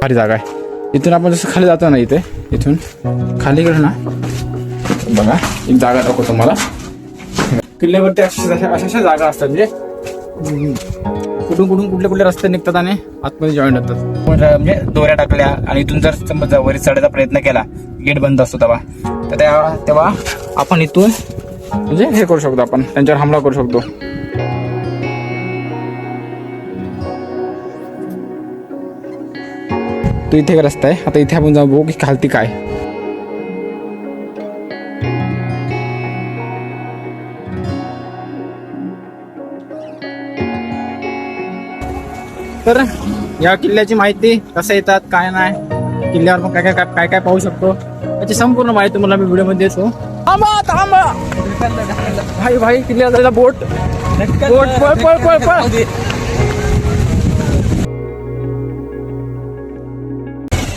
भारी जागा आहे. इथून आपण जसं खाली जातो ना, इथून खाली गेलो ना, बघा एक जागा दाखवतो तुम्हाला. किल्ल्यावरती अशा जागा असतात म्हणजे कुठून कुठले रस्ते निघतात आणि आतमध्ये जॉईन होतात. म्हणजे दोऱ्या टाकल्या आणि इथून जर समजा वरी चढायचा प्रयत्न केला, गेट बंद असतो तेव्हा आपण इथून म्हणजे हे करू शकतो, आपण त्यांच्यावर हमला करू शकतो. तो इथे एक रस्ता आहे. आता इथे आपण जाऊ बघू की खालती काय. तर या किल्ल्याची माहिती कसं येतात काय नाही, किल्ल्यावर मग काय काय पाहू शकतो याची संपूर्ण माहिती तुम्हाला मी व्हिडिओमध्ये देतो. थांबा भाई किल्ल्याला बोट पळ.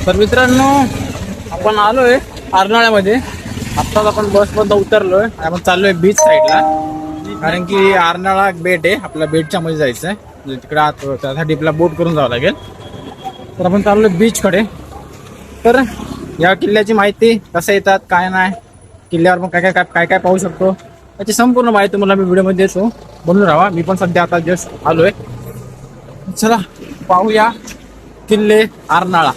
तर मित्रांनो, आपण आलोय अर्नाळ्यामध्ये. आत्ताच आपण बसमधून उतरलोय आणि आपण चाललोय बीच साईडला, कारण की अर्नाळा बेट आहे, आपल्या बेटच्या मध्ये जायचं आहे. तिकडे आत त्यासाठी आपल्याला बोट करून जावं लागेल. तर आपण चाललोय बीचकडे. तर या किल्ल्याची माहिती कसं येतात काय नाही, किल्ल्यावर मग काय पाहू शकतो याची संपूर्ण माहिती तुम्हाला मी व्हिडिओमध्ये देतो. बोलून राहा. मी पण सध्या आता जस्ट आलोय. चला पाहूया किल्ले अर्नाळा.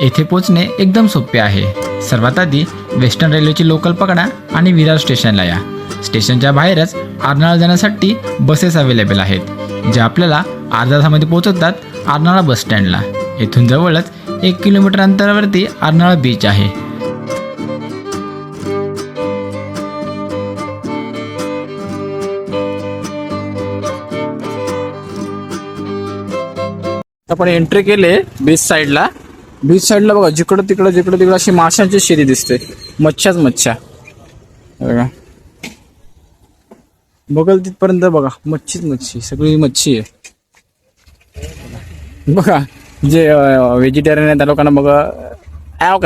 येथे पोचणे एकदम सोपे आहे. सर्वात आधी वेस्टर्न रेल्वेची लोकल पकडा आणि विरार स्टेशनला या. स्टेशनच्या बाहेरच अर्नाळा जाण्यासाठी बसेस अवेलेबल आहेत, ज्या आपल्याला अर्ध्या तासामध्ये पोहोचवतात अर्नाळा बस स्टँडला. येथून जवळच 1 किलोमीटर अंतरावरती अर्नाळा बीच आहे. आपण एंट्री केले बीच साईडला. बघा जिकडं तिकडं अशी माशांची शेती दिसते. मच्छ्या बघा, बघल तिथपर्यंत बघा मच्छी सगळी मच्छी आहे. बघा जे व्हेजिटेरियन आहे त्या लोकांना बघा ॲव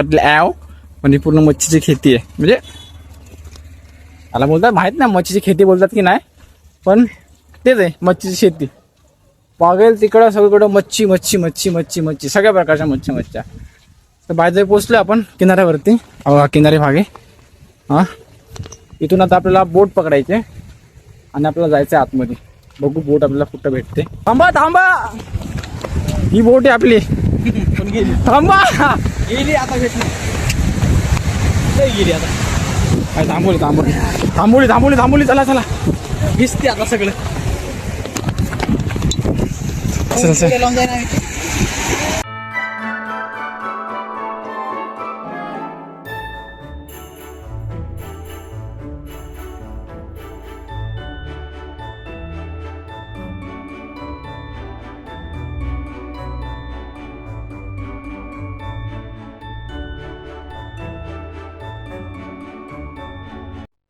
म्हणजे पूर्ण मच्छीची खेती आहे. म्हणजे मला बोलतात माहित नाही मच्छीची खेती बोलतात की नाही, पण तेच आहे मच्छीची शेती. बघेल तिकडं सगळीकडं मच्छी सगळ्या प्रकारच्या मच्छ्या. तर बायजय पोचलो आपण किनाऱ्यावरती. किनारी भाग आहे हा. इथून आता आपल्याला बोट पकडायचे आणि आपल्याला जायचं आतमध्ये. बघू बोट आपल्याला कुठं भेटते. थांबा ही बोट आहे आपली. थांबा गेली आता भेटली. गेली आता काय. थांबवली. चला भिजते आता सगळं.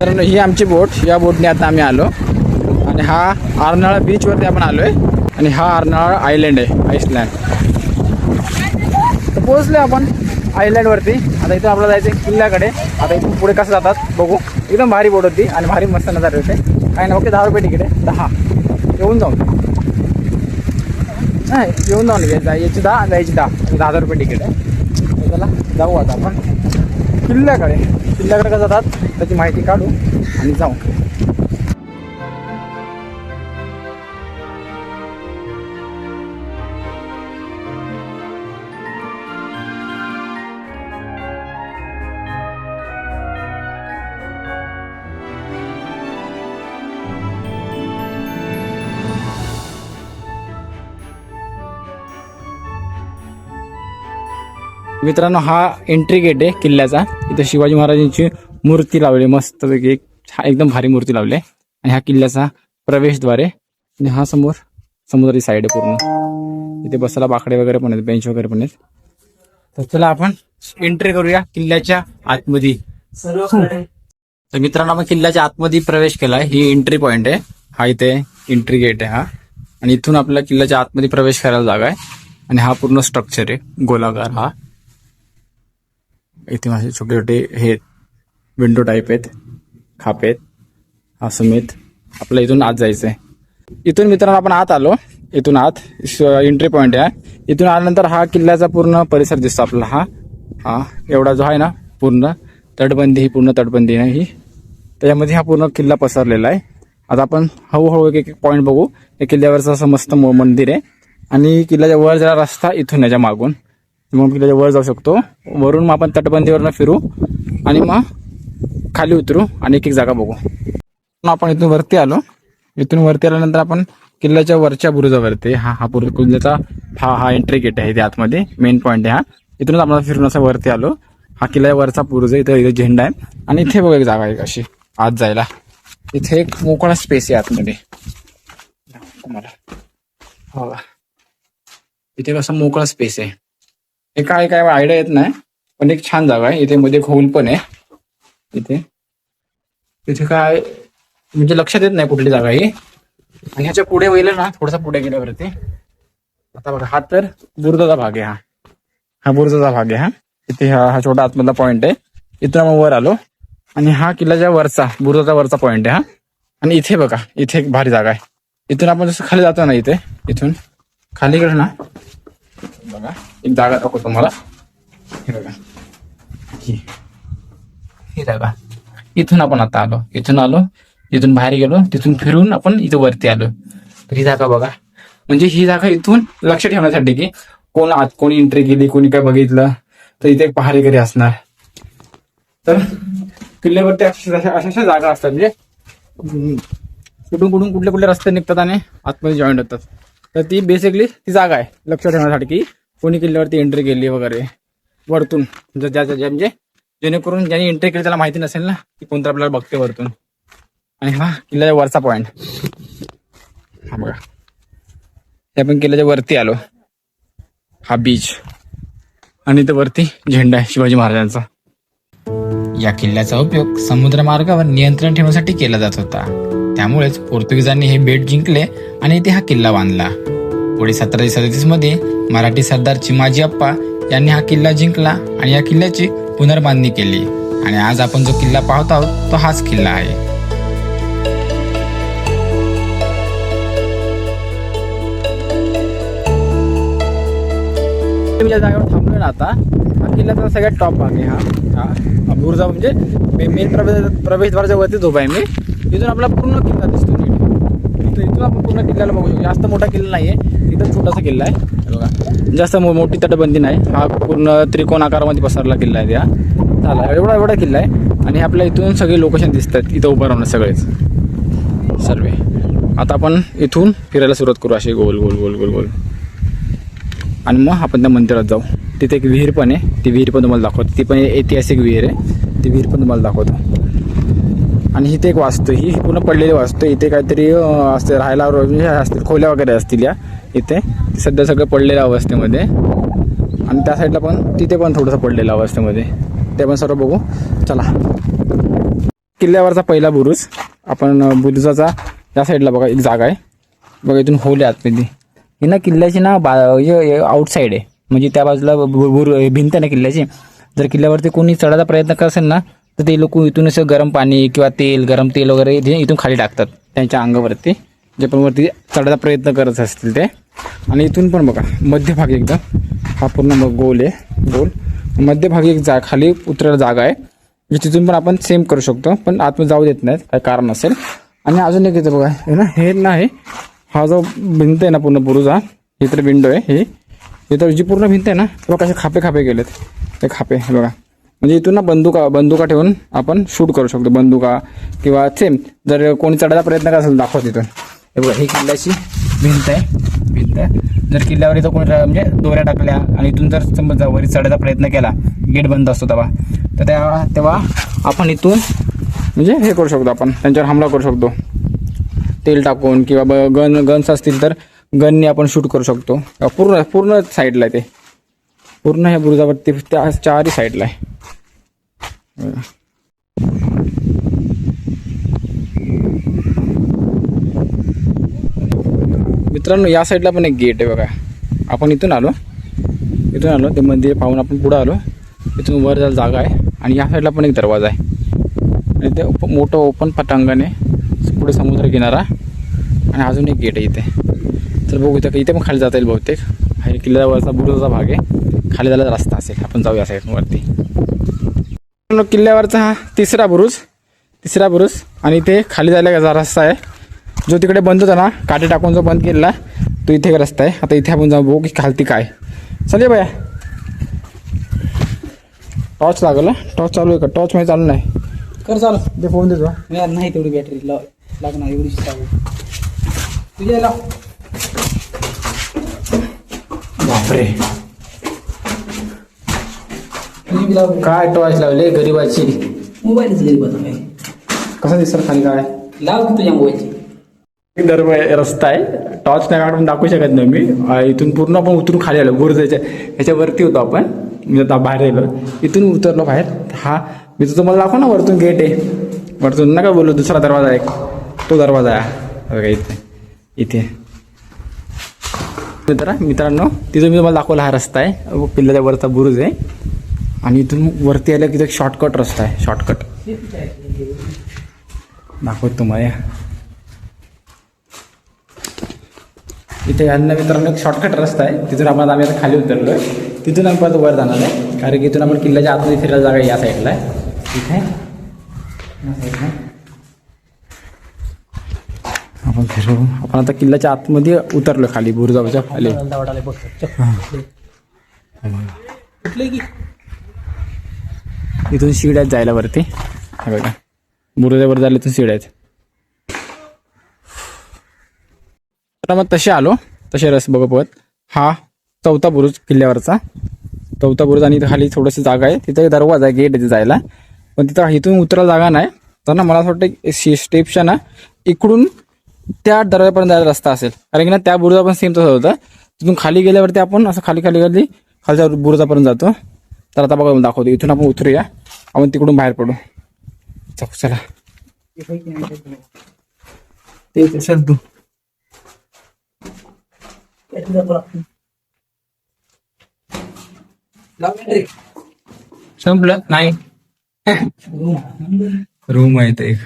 तर ही आमची बोट. या बोटने आता आम्ही आलो आणि हा अर्नाळा बीच वरती आपण आलोय आणि हा अर्नाळा आयलँड आहे, आईसलँड. तर पोहोचले आपण आयलँड वरती. आता इथून आपल्याला जायचं किल्ल्याकडे. आता इथून पुढे कसं जातात बघू. एकदम भारी बोट होती आणि भारी मस्त नजारे होते. काय ना, ओके 10 रुपये तिकीट आहे. 10 येऊन जाऊन याची 10 जायची 10 रुपये तिकीट आहे. चला जाऊ आता आपण किल्ल्याकडे कसं जातात त्याची माहिती काढू आणि जाऊ. मित्रांनो, हा एंट्री गेट आहे किल्ल्याचा. इथे शिवाजी महाराजांची मूर्ती लावली मस्तपैकी, एकदम भारी मूर्ती लावली. आणि हा किल्ल्याचा प्रवेशद्वार आहे. आणि हा समोर समुद्री साईड आहे पूर्ण. इथे बसायला बाकडे वगैरे पण आहेत, बेंच वगैरे पण आहेत. तर चला आपण एंट्री करूया किल्ल्याच्या आतमध्ये. तर मित्रांनो, आपण किल्ल्याच्या आतमध्ये प्रवेश केलाय. ही एंट्री पॉइंट आहे. हा इथे एंट्री गेट आहे हा. आणि इथून आपल्याला किल्ल्याच्या आतमध्ये प्रवेश करायला जागा आहे. आणि हा पूर्ण स्ट्रक्चर आहे गोलाकार. हा इथे माझे छोटे छोटे हे विंडो टाईप आहेत, खापे आहेत. हा समेत आपल्या इथून आत जायचंय. इथून मित्रांनो आपण आत आलो इथून आत एंट्री पॉईंट आहे. इथून आल्यानंतर हा किल्ल्याचा पूर्ण परिसर दिसतो आपल्याला. हा एवढा जो आहे ना पूर्ण तटबंदी, ही पूर्ण तटबंदी आहे ही, त्याच्यामध्ये हा पूर्ण किल्ला पसरलेला आहे. आता आपण हळूहळू एक एक पॉईंट बघू. या किल्ल्यावरचं असं मस्त मंदिर आहे आणि किल्ल्याच्या वर जरा रस्ता इथून याच्या मागून, मग किल्ल्याच्या वर जाऊ शकतो. वरून मग आपण तटबंदीवरनं फिरू आणि मग खाली उतरू आणि एक एक जागा बघू. आपण इथून वरती आलो. इथून वरती आल्यानंतर आपण किल्ल्याच्या वरच्या बुरुजावरती, हा किल्ल्याचा हा एंट्री गेट आहे. इथे आतमध्ये मेन पॉईंट आहे हा. इथूनच आपण फिरून असं वरती आलो. हा किल्ल्याच्या वरचा बुरुज आहे. इथे झेंडा आहे आणि इथे बघा एक जागा आहे अशी आत जायला. इथे एक मोकळा स्पेस आहे आतमध्ये तुम्हाला. हो, इथे कसं मोकळा स्पेस आहे. हे काय आयडिया येत नाही, पण एक छान जागा आहे. इथे मध्ये खोल पण आहे. इथे काय म्हणजे लक्षात येत नाही कुठली जागा आहे. आणि ह्याच्या पुढे गेलं ना, थोडासा पुढे गेल्यावरती आता बघा, हा तर बुरुजाचा भाग आहे. हा बुरुजाचा भाग आहे. इथे हा छोटा आतमधला पॉईंट आहे. इथून आपण वर आलो आणि हा किल्ल्याच्या वरचा बुरुजाचा वरचा पॉईंट आहे हा. आणि इथे बघा, इथे एक भारी जागा आहे. इथून आपण जसं खाली जातो ना, इथून खाली गेलो ना बघा, एक जागा दाखवतो तुम्हाला. हे बघा, ही जागा. इथून आपण आता आलो, इथून बाहेर गेलो, तिथून फिरून आपण इथं वरती आलो. तर ही जागा बघा, म्हणजे ही जागा इथून लक्ष ठेवण्यासाठी की कोणी एंट्री केली, कोणी काय बघितलं तर इथे एक पहारेकरी असणार. तर किल्ल्यावरती अशा जागा असतात, म्हणजे कुठून कुठले रस्ते निघतात आणि आतमध्ये जॉईंट होतात. तर ती बेसिकली ती जागा आहे लक्ष ठेवण्यासाठी की कोणी किल्ल्यावरती एंट्री केली वगैरे वरतून. म्हणजे जेणेकरून ज्यांनी एंट्री केली त्याला माहिती नसेल ना की कोणतं आपल्याला बघते वरतून. आणि हा किल्ल्याच्या वरचा पॉईंट. हा बघा, हे आपण किल्ल्याच्या वरती आलो. हा बीच आणि इथं वरती झेंडा आहे शिवाजी महाराजांचा. या किल्ल्याचा उपयोग समुद्रमार्गावर नियंत्रण ठेवण्यासाठी केला जात होता. त्यामुळेच पोर्तुगीजांनी हे बेट जिंकले आणि इथे हा किल्ला बांधला. पुढे 1737 मध्ये मराठी सरदार चिमाजी अप्पा यांनी हा किल्ला जिंकला आणि या किल्ल्याची पुनर्बांधणी केली. आणि आज आपण जो किल्ला पाहत आहोत तो हाच किल्ला आहे. जागेवर थांबलो ना आता. हा किल्ल्याचा सगळ्यात टॉप भाग आहे. हा बुरुजा म्हणजे मेन प्रवेशद्वाराच्या वरतीच उभा आहे मी. इथून आपला पूर्ण किल्ला दिसतो. इथून आपण पूर्ण किल्ल्याला बघू शकतो. जास्त मोठा किल्ला नाहीये, इथं छोटासा किल्ला आहे बघा. जास्त मोठी तटबंदी नाही. हा पूर्ण त्रिकोण आकारामध्ये पसरला किल्ला आहे. झाला एवढा किल्ला आहे. आणि आपल्या इथून सगळे लोकेशन दिसतात इथं उभं राहणं सगळेच सर्वे. आता आपण इथून फिरायला सुरुवात करू अशी गोल गोल गोल गोल गोल. आणि मग आपण त्या मंदिरात जाऊ. तिथे एक विहीर पण आहे. ती विहीर पण तुम्हाला दाखवतो. ती पण ऐतिहासिक विहीर आहे. ती विहीर पण तुम्हाला दाखवतो. आणि इथे एक वास्तू, ही पूर्ण पडलेली वास्तू. इथे काहीतरी असते राहायला असतील, खोल्या वगैरे असतील या इथे. सध्या सगळं पडलेल्या अवस्थेमध्ये. आणि त्या साईडला पण तिथे पण थोडंसं पडलेलं अवस्थेमध्ये. ते पण सर्व बघू चला. किल्ल्यावरचा पहिला बुरुज. आपण बुरुजाचा या साईडला बघा एक जागा आहे बघा. इथून होल आहे आतमध्ये. ही ना किल्ल्याची ना आउटसाईड आहे, म्हणजे त्या बाजूला भिंत आहे ना किल्ल्याची. जर किल्ल्यावरती कोणी चढायचा प्रयत्न करत असेल ना तर ते लोक इथून असं गरम पाणी किंवा गरम तेल वगैरे इथून खाली टाकतात त्यांच्या अंगावरती, जे पण वरती चढायचा प्रयत्न करत असतील ते. आणि इथून पण बघा मध्यभागी एकदम हा पूर्ण गोल आहे. गोल मध्यभागी एक खाली उतरायला जागा आहे, म्हणजे तिथून पण आपण सेम करू शकतो. पण आतमध्ये जाऊ देत नाहीत, काय कारण असेल. आणि अजून एक इथं बघा हे ना, हे नाही हा जो भिंत आहे ना पूर्ण बुरुजा, ही तर विंडो आहे. ही इथं जी पूर्ण भिंत आहे ना बघा कसे खापे गेलेत. ते खापे बघा, म्हणजे इथून ना बंदुका ठेवून आपण शूट करू शकतो. बंदुका किंवा सेम जर कोणी चढायचा प्रयत्न करत असेल दाखवत तिथून. हे बघा ही किल्ल्याची भिंत आहे. जर किल्ल्यावर इथं कोणी म्हणजे दोऱ्या टाकल्या आणि इथून जर समजा वरी चढायचा प्रयत्न केला, गेट बंद असतो तेव्हा आपण इथून म्हणजे हे करू शकतो, आपण त्यांच्यावर हमला करू शकतो तेल टाकून, किंवा गन्स असतील तर गनने आपण शूट करू शकतो. पूर्ण साईडला आहे ते, पूर्ण ह्या बुरुजावरती त्या चारही साईडला आहे. मित्रांनो या साईडला पण एक गेट आहे बघा. आपण इथून आलो ते मंदिर पाहून आपण पुढं आलो. इथून वर जायला जागा आहे आणि या साईडला पण एक दरवाजा आहे. आणि ते मोठं ओपन पटांगण आहे, पुढे समुद्र किनारा आणि अजून एक गेट आहे इथे. तर बघू इथे पण खाली जाता येईल बहुतेक. हा किल्ल्यावरचा बुरुजाचा भाग आहे, खाली जायला रस्ता असेल. आपण जाऊया साईड वरती. किल्ल्यावरचा हा तिसरा बुरुज आणि इथे खाली जायला रस्ता आहे, जो तिकडे बंद होता ना, काटे टाकून जो बंद केलेला तो इथे एक रस्ता आहे. आता इथे आपण जाऊ बघू की खालती काय. चले बाया, टॉर्च लागला. टॉर्च चालू आहे का? टॉर्च मध्ये चालू नाही. कर चालू. ते फोन देतो. नाही तेवढी बॅटरी लागणार एवढी चालू तुझ्या लाव. बापरे, काय टॉर्च लावले गरीबाची. मोबाईलच गरीब आता काय. कसं दिसत खाली काय? लाव की तुझ्या मोबाईलची. रस्ता आहे, टॉर्च नाही काढून दाखवू शकत नाही मी. इथून पूर्ण आपण उतरून खाली आलो. बुरुजाच्या ह्याच्यावरती होतो आपण. मी आता बाहेर गेलो, इथून उतरलो बाहेर. हा मी तर तुम्हाला दाखव ना, वरतून गेट आहे. वरतून नका बोलू, दुसरा दरवाजा आहे, तो दरवाजा आहे बघा इथे. मित्रांनो, तिथून मी तुम्हाला दाखवला हा रस्ता आहे. किल्ल्याच्या वरचा बुरुज आहे आणि इथून वरती आलं की एक शॉर्टकट रस्ता आहे. शॉर्टकट दाखवतो तुम्हाला. इथे यांना मित्रांनो एक शॉर्टकट रस्ता आहे, तिथून आम्ही आता खाली उतरलोय. तिथून आम्ही परत वर जाणार आहे, कारण की इथून आपण किल्ल्याच्या आतमध्ये फिरायला जागा या साईडला आहे. इथे आपण फिरू. आपण आता किल्ल्याच्या आतमध्ये उतरलो, खाली बुरुजाच्या खाली. की इथून शिड्या आहेत जायला वरती. हे बघा, बुरुजावर जायला इथून शिड्या आहेत. तर मग तसे रस बघत हा चौथा बुरुज किल्ल्यावरचा. चौथा बुरुज आणि इथं खाली थोडीशी जागा आहे, तिथं दरवाजा आहे, गेट आहे जायला. पण तिथं इथून उतरायला जागा नाही. तर ना मला असं वाटतं स्टेप्सच्या ना इकडून त्या दरवाजापर्यंत जायला रस्ता असेल, कारण की ना त्या बुरुजा पण सेम तसं होतं. तिथून खाली गेल्यावरती आपण असं खाली खालच्या बुरुजापर्यंत जातो. तर आता बघा दाखवतो, इथून आपण उतरूया, आपण तिकडून बाहेर पडू. चला ते चल तू. संपलं नाही. रूम आहे एक.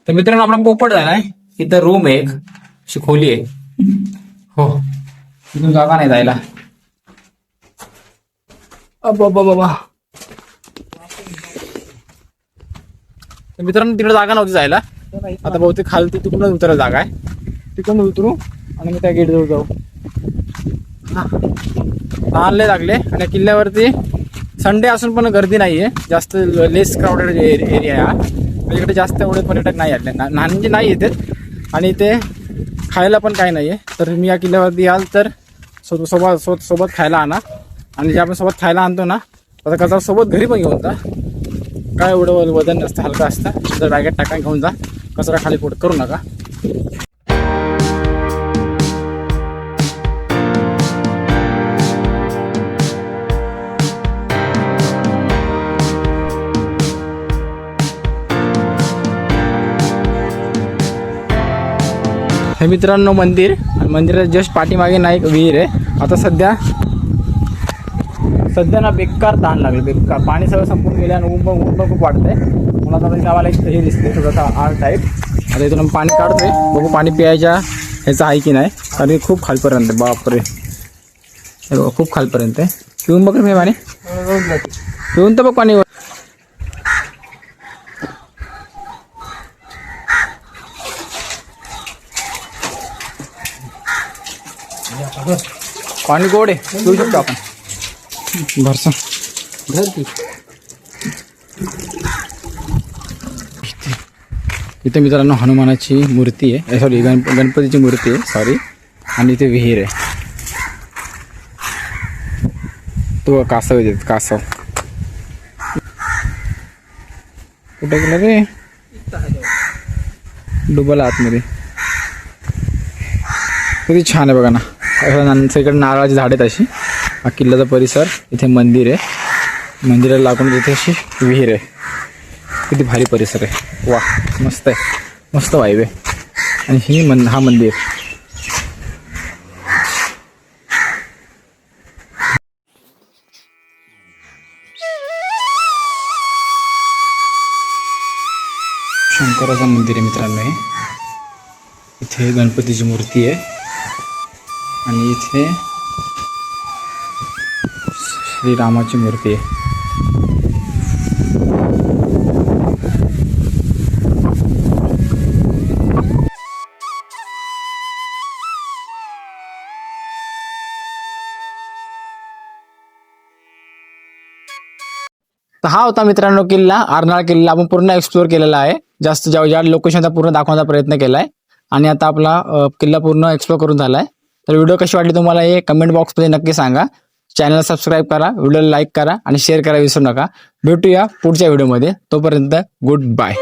तर मित्रांनो, आपला पोपट झालाय. इथं रूम आहे, एक अशी खोली आहे. हो, इथून जागा नाही जायला. बाबा, तर मित्रांनो तिकडे जागा नव्हती जायला. आता बहुतेक खालती तिकडून उतरायला जागा आहे, तिकडून उतरू आणि मी त्या गेट जवळ जाऊ. लय लागले. आणि किल्ल्यावरती संडे असून पण गर्दी नाहीये जास्त, लेस क्राऊडेड एरिया आहे. इकडे जास्त एवढे पर्यटक नाही आले, म्हणजे नाही येतात. आणि इथे खायला पण काही नाहीये. तर मी या किल्ल्यावरती याल तर सोबत खायला आणा. आणि जे आपण सोबत खायला आणतो ना, आता कचरा सोबत घरी पण घेऊन जा. काय एवढं वजन नसतं, हलका असतं. तर बॅगेत टाका, घेऊन जा. कचरा खाली पोट करू नका. हे मित्रांनो मंदिराच्या जस्ट पाठीमागे ना एक विहीर आहे. आता सध्या ना बेकार तहान लागले, बेकार. पाणी सगळं संपून गेले आणि ऊन खूप वाटतंय. मला आता गावाला एक हे दिसते थोडासा आर टाईप. आता इथून पाणी काढतोय, बघू पाणी प्यायच्या ह्याचं आहे की नाही, कारण खूप खालपर्यंत. बापरे, हे बघा खूप खालपर्यंत आहे. पिऊन बघ रे पाणी, पिऊन तर बघ पाणी. पाणी गोड आहे, पिऊ शकतो आपण. भरसा इथे मित्रांनो हनुमानाची मूर्ती आहे, सॉरी गणपतीची मूर्ती आहे, सॉरी. आणि इथे विहीर आहे. तो कासव आहे, कासव. कुठे गेलं रे? डुबला आतमध्ये. किती छान आहे बघा ना. इकडे नारळाची झाड आहेत अशी. हा किल्ल्याचा परिसर, इथे मंदिर आहे, मंदिराला लागून इथे अशी विहीर आहे. किती भारी परिसर आहे, वा मस्त आहे, मस्त वाईब आहे. आणि हा मंदिर. शंकराचं मंदिर आहे मित्रांनो. इथे गणपतीची मूर्ती आहे. आणि इथे श्रीरामाची मूर्ती आहे. तर हा होता मित्रांनो किल्ला, अर्नाळा किल्ला. आपण पूर्ण एक्सप्लोर केलेला आहे. जास्त ज्या लोकेशन पूर्ण दाखवण्याचा प्रयत्न केलाय आणि आता आपला किल्ला पूर्ण एक्सप्लोर करून झालाय. तर व्हिडिओ कशी वाटली तुम्हाला हे कमेंट बॉक्समध्ये नक्की सांगा. चॅनल सबस्क्राईब करा, व्हिडिओला लाईक करा आणि शेअर करा विसरू नका. भेटूया पुढच्या व्हिडिओमध्ये. तोपर्यंत गुड बाय.